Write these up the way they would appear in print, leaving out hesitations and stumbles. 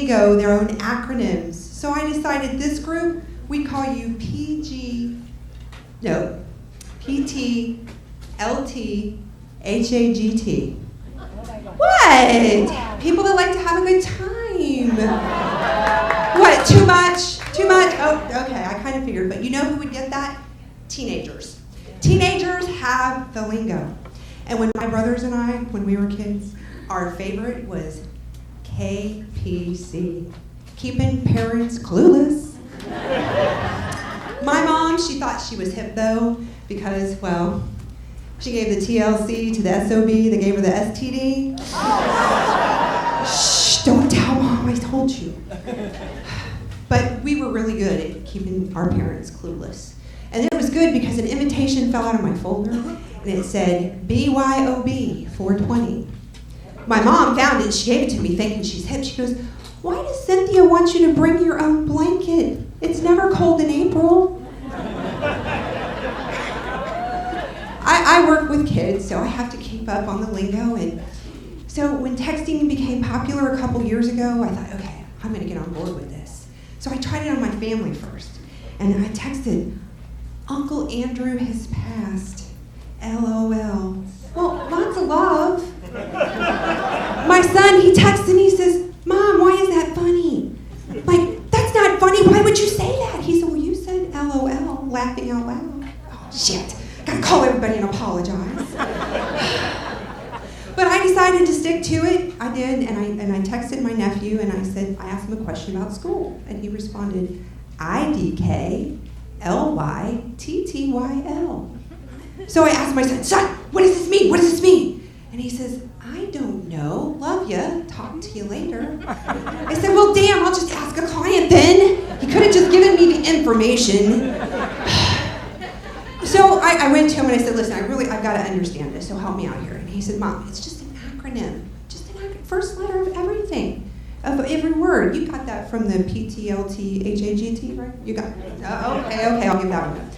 lingo, their own acronyms. So I decided this group, we call you PT, LT, HAGT. What? People that like to have a good time. What, too much? Too much? Oh, okay, I kind of figured. But you know who would get that? Teenagers. Teenagers have the lingo. And when my brothers and I, when we were kids, our favorite was KPC. Keeping parents clueless. My mom, she thought she was hip though, because, well, she gave the TLC to the SOB, they gave her the STD. Shh, don't tell Mom, I told you. But we were really good at keeping our parents clueless. And it was good because an invitation fell out of my folder, and it said, BYOB 420. My mom found it, she gave it to me thinking she's hip. She goes, why does Cynthia want you to bring your own blanket? It's never cold in April. I work with kids, so I have to keep up on the lingo. And so when texting became popular a couple years ago, I thought, okay, I'm gonna get on board with this. So I tried it on my family first. And I texted, Uncle Andrew has passed, LOL. Well, lots of love. My son, he texts and he says, Mom, why is that funny? Like, that's not funny, why would you say that? He said, well, you said LOL, laughing out loud. Oh, shit, gotta call everybody and apologize. But I decided to stick to it. I did, and I texted my nephew and I asked him a question about school. And he responded, IDKLYTTYL. So I asked my son, what does this mean? What does this mean? And he says, I don't know. Love ya. Talk to you later. I said, well, damn, I'll just ask a client then. He could have just given me the information. So I went to him and I said, listen, I've got to understand this, so help me out here. And he said, Mom, it's just an acronym. Just an acronym. First letter of everything. Of every word. You got that from the PTLT, right? You got it. Okay, I'll give that one.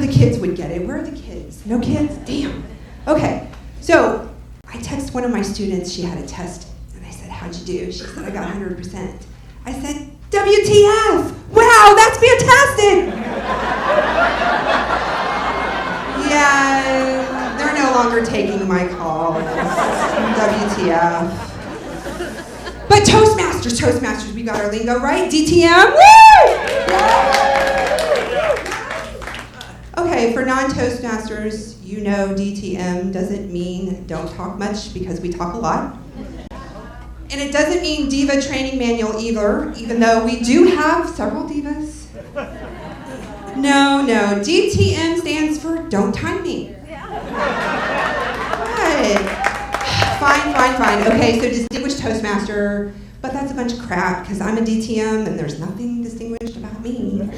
The kids would get it. Where are the kids? No kids? Damn. Okay, so I texted one of my students. She had a test, and I said, how'd you do? She said, I got 100%. I said, WTF! Wow, that's fantastic! Yeah, they're no longer taking my calls. WTF. But Toastmasters, we got our lingo right. DTM, woo! Okay, for non-Toastmasters, you know DTM doesn't mean don't talk much because we talk a lot. And it doesn't mean Diva Training Manual either, even though we do have several divas. No, DTM stands for don't time me. Right. Fine. Okay, so distinguished Toastmaster, but that's a bunch of crap because I'm a DTM and there's nothing distinguished about me.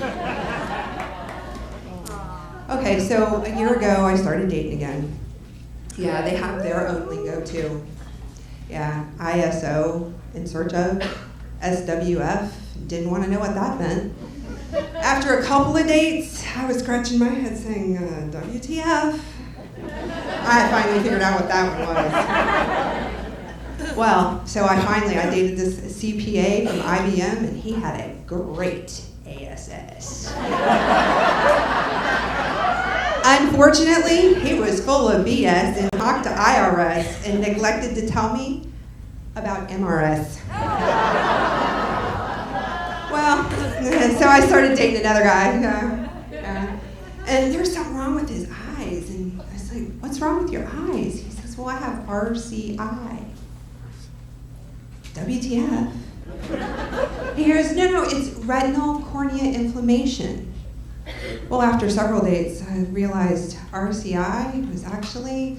Okay, so a year ago I started dating again. Yeah, they have their own lingo too. Yeah, ISO, in search of, SWF, didn't want to know what that meant. After a couple of dates, I was scratching my head saying, WTF. I finally figured out what that one was. Well, so I dated this CPA from IBM, and he had a great ASS. Unfortunately, he was full of BS and talked to IRS and neglected to tell me about MRS. Well, so I started dating another guy. And there's something wrong with his eyes. And I was like, what's wrong with your eyes? He says, well, I have RCI. WTF? He goes, no, it's retinal cornea inflammation. Well, after several dates, I realized RCI was actually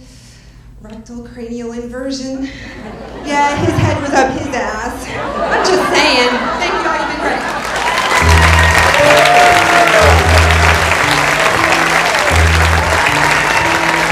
rectal cranial inversion. Yeah, his head was up his ass. I'm just saying.